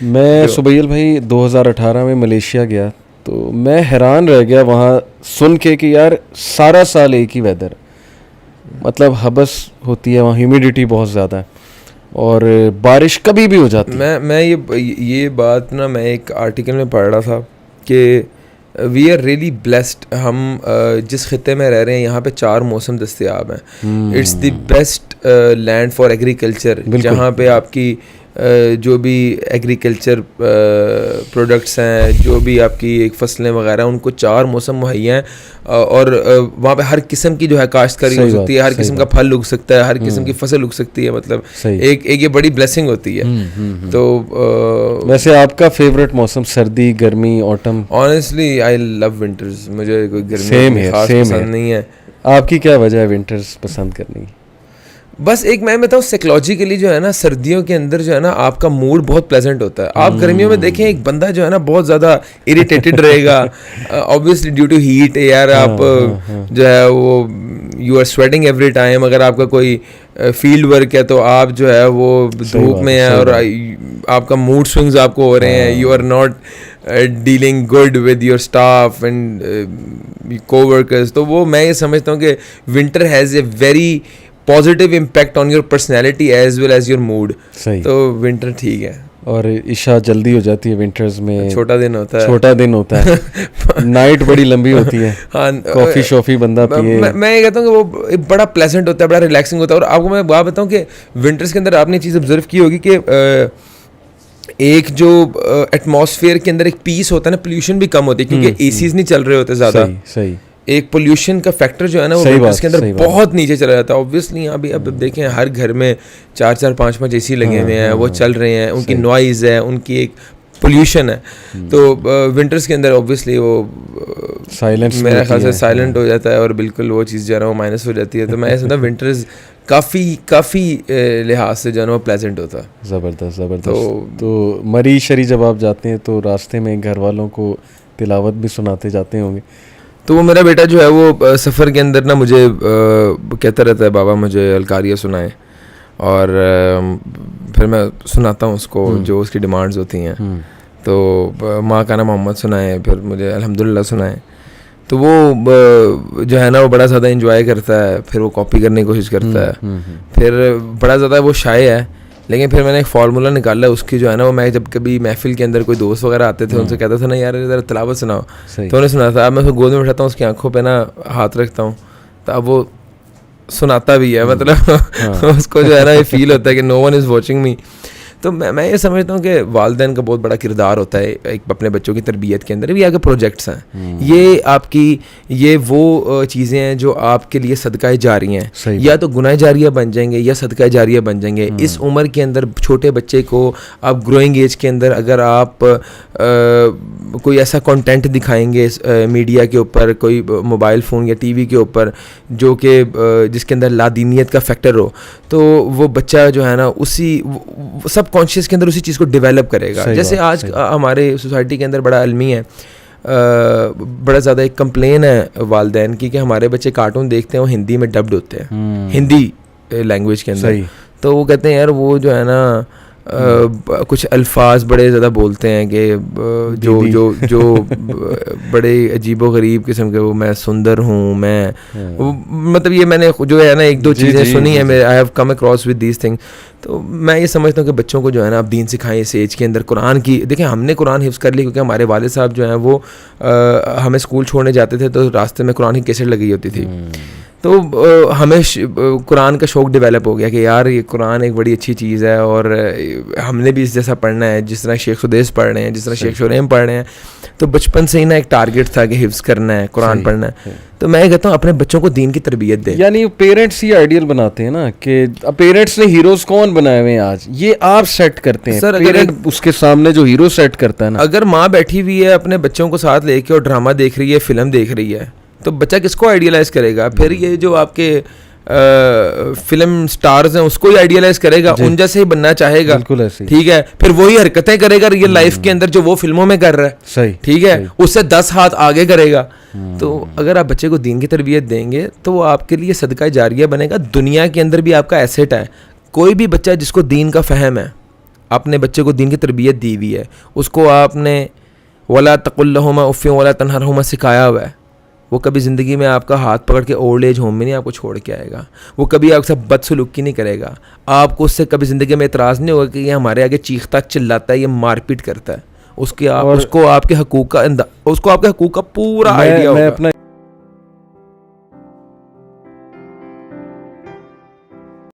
میں سبیل بھائی 2018 میں ملیشیا گیا تو میں حیران رہ گیا وہاں سن کے کہ یار سارا سال ایک ہی ویدر, مطلب حبس ہوتی ہے وہاں, ہیومیڈیٹی بہت زیادہ ہے اور بارش کبھی بھی ہو جاتی ہے. میں یہ بات نا میں ایک آرٹیکل میں پڑھ رہا تھا کہ وی آر ریئلی بلیسڈ. ہم جس خطے میں رہ رہے ہیں یہاں پہ 4 موسم دستیاب ہیں. It's the best land for agriculture, جہاں پہ آپ کی جو بھی ایگریکلچر پروڈکٹس ہیں, جو بھی آپ کی ایک فصلیں وغیرہ, ان کو 4 موسم مہیا ہیں اور وہاں پہ ہر قسم کی جو ہے کاشتکاری ہو سکتی ہے, ہر قسم کا پھل اگ سکتا ہے, ہر قسم کی فصل اگ سکتی ہے. مطلب ایک یہ بڑی بلیسنگ ہوتی ہے. تو ویسے آپ کا فیوریٹ موسم سردی, گرمی, autumn? Honestly I love winters. مجھے کوئی گرمی خاص پسند نہیں ہے. آپ کی کیا وجہ ہے ونٹرز پسند کرنے کی؟ بس ایک میں بتاؤں سائیکلوجیکلی جو ہے نا, سردیوں کے اندر جو ہے نا آپ کا موڈ بہت پلیزنٹ ہوتا ہے. آپ گرمیوں میں دیکھیں ایک بندہ جو ہے نا بہت زیادہ اریٹیٹڈ رہے گا, آبویسلی ڈیو ٹو ہیٹ. یار آپ جو ہے وہ you are sweating every time. اگر آپ کا کوئی فیلڈ ورک ہے تو آپ جو ہے وہ دھوپ میں ہیں اور آپ کا موڈ سوئنگز آپ کو ہو رہے ہیں. You are not dealing good with your staff and coworkers. تو وہ میں یہ سمجھتا ہوں کہ winter has a very positive impact on your personality as well as your mood. تو ونٹر ٹھیک ہے. اور عشاء جلدی ہو جاتی ہے ونٹرز میں, چھوٹا دن ہوتا ہے نائٹ بڑی لمبی ہوتی ہے. ہاں, کافی شافی بندہ پیے. میں یہ کہتا ہوں کہ وہ بڑا پلیزنٹ ہوتا ہے, بڑا ریلیکسنگ ہوتا ہے. اور آپ کو میں بات بتاؤں کہ ونٹرز کے اندر آپ نے یہ چیز آبزرو کی ہوگی کہ ایک جو ایٹماسفیئر کے اندر ایک پیس ہوتا ہے نا, پولیوشن بھی کم ہوتی ہے کیونکہ اے سیز نہیں چل رہے ہوتے زیادہ. صحیح. ایک پولیوشن کا فیکٹر جو ہے نا وہ ونٹرز کے اندر بہت نیچے چلا جاتا ہے. اوبویسلی ابھی اب دیکھیں ہر گھر میں 4 5 اے سی لگے ہوئے ہیں, وہ چل رہے ہیں, ان کی نوائز ہے, ان کی ایک پولیوشن ہے. تو ونٹرز کے اندر اوبویسلی وہ میرے خیال سے سائلنٹ ہو جاتا ہے اور بالکل وہ چیز جو ہے نا وہ مائنس ہو جاتی ہے. تو میں سمجھتا ہوں ونٹرز کافی لحاظ سے جو ہے نا وہ پلیزنٹ ہوتا ہے. زبردست. تو مری شری جب آپ جاتے ہیں تو راستے میں گھر والوں کو تلاوت بھی سناتے جاتے ہوں گے؟ تو وہ میرا بیٹا جو ہے وہ سفر کے اندر نا مجھے کہتا رہتا ہے بابا مجھے القاریہ سنائیں, اور پھر میں سناتا ہوں اس کو جو اس کی ڈیمانڈز ہوتی ہیں. تو ماں کا نا محمد سنائیں, پھر مجھے الحمدللہ سنائیں. تو وہ جو ہے نا وہ بڑا زیادہ انجوائے کرتا ہے, پھر وہ کاپی کرنے کی کوشش کرتا ہے, پھر بڑا زیادہ وہ شائع ہے. لیکن پھر میں نے ایک فارمولہ نکالا اس کی جو ہے نا وہ, میں جب کبھی محفل کے اندر کوئی دوست وغیرہ آتے تھے ان سے کہتا تھا نا یار ذرا تلاوت سناؤ, تو انہوں نے سنا تھا. اب میں اس کو گود میں بٹھاتا ہوں, اس کی آنکھوں پہ نا ہاتھ رکھتا ہوں, تو اب وہ سناتا بھی ہے. مطلب اس کو جو ہے نا یہ فیل ہوتا ہے کہ نو ون از واچنگ می. تو میں یہ سمجھتا ہوں کہ والدین کا بہت بڑا کردار ہوتا ہے ایک اپنے بچوں کی تربیت کے اندر. بھی آگے پروجیکٹس ہیں, یہ آپ کی یہ وہ چیزیں ہیں جو آپ کے لیے صدقہ جاریہ ہیں, یا تو گناہ جاریہ بن جائیں گے یا صدقہ جاریہ بن جائیں گے. اس عمر کے اندر چھوٹے بچے کو آپ گروئنگ ایج کے اندر اگر آپ کوئی ایسا کنٹینٹ دکھائیں گے میڈیا کے اوپر, کوئی موبائل فون یا ٹی وی کے اوپر, جو کہ جس کے اندر لادینیت کا فیکٹر ہو, تو وہ بچہ جو ہے نا اسی سب کانشیس کے اندر اسی چیز کو ڈیولپ کرے گا. جیسے آج ہمارے سوسائٹی کے اندر بڑا المی ہے, بڑا زیادہ ایک کمپلین ہے والدین کی کہ ہمارے بچے کارٹون دیکھتے ہیں وہ ہندی میں ڈبڈ ہوتے ہیں, ہندی لینگویج کے اندر. تو وہ کہتے ہیں یار وہ جو ہے نا کچھ الفاظ بڑے زیادہ بولتے ہیں کہ جو بڑے عجیب و غریب قسم کے, وہ میں سندر ہوں, میں مطلب یہ میں نے جو ہے نا 1-2 چیزیں سنی ہیں, I have come across with these thing. تو میں یہ سمجھتا ہوں کہ بچوں کو جو ہے نا آپ دین سکھائیں اس ایج کے اندر. قرآن کی دیکھیں ہم نے قرآن حفظ کر لی کیونکہ ہمارے والد صاحب جو ہیں وہ ہمیں اسکول چھوڑنے جاتے تھے تو راستے میں قرآن کی کیسٹ لگی ہوتی تھی. تو ہمیں قرآن کا شوق ڈیولپ ہو گیا کہ یار یہ قرآن ایک بڑی اچھی چیز ہے اور ہم نے بھی اس جیسا پڑھنا ہے جس طرح شیخ سدیس پڑھ رہے ہیں, جس طرح شیخ شوریم پڑھ رہے ہیں. تو بچپن سے ہی نا ایک ٹارگیٹ تھا کہ حفظ کرنا ہے, قرآن پڑھنا ہے. تو میں کہتا ہوں اپنے بچوں کو دین کی تربیت دیں. یعنی پیرنٹس ہی آئیڈیل بناتے ہیں نا کہ پیرنٹس نے ہیروز کون بنائے ہوئے ہیں آج, یہ آپ سیٹ کرتے ہیں. سر پیرنٹ اس کے سامنے جو ہیرو سیٹ کرتا ہے نا, اگر ماں بیٹھی ہوئی ہے اپنے بچوں کو ساتھ لے کے اور ڈرامہ دیکھ رہی ہے, فلم دیکھ رہی ہے, تو بچہ کس کو آئیڈیلائز کرے گا؟ پھر یہ جو آپ کے فلم سٹارز ہیں اس کو ہی آئیڈیلائز کرے گا, ان جیسے ہی بننا چاہے گا. بالکل ایسے, ٹھیک ہے. پھر وہی حرکتیں کرے گا ریئل لائف کے اندر جو وہ فلموں میں کر رہا ہے. صحیح, ٹھیک ہے, اس سے 10 ہاتھ آگے کرے گا. تو اگر آپ بچے کو دین کی تربیت دیں گے تو وہ آپ کے لیے صدقہ جاریہ بنے گا. دنیا کے اندر بھی آپ کا ایسٹ ہے. کوئی بھی بچہ جس کو دین کا فہم ہے اپنے بچے کو دین کی تربیت دی ہوئی ہے, اس کو آپ نے ولا تقل لہما اف ولا تنہرہما سکھایا ہوا ہے, وہ کبھی زندگی میں آپ کا ہاتھ پکڑ کے اولڈ ایج ہوم میں نہیں آپ کو چھوڑ کے آئے گا, وہ کبھی آپ سے بدسلوکی نہیں کرے گا, آپ کو اس سے کبھی زندگی میں اعتراض نہیں ہوگا کہ یہ ہمارے آگے چیختا چلاتا ہے, یہ مار پیٹ کرتا ہے. اس کو آپ کے حقوق کا پورا آئیڈیا ہوگا. میں اپنا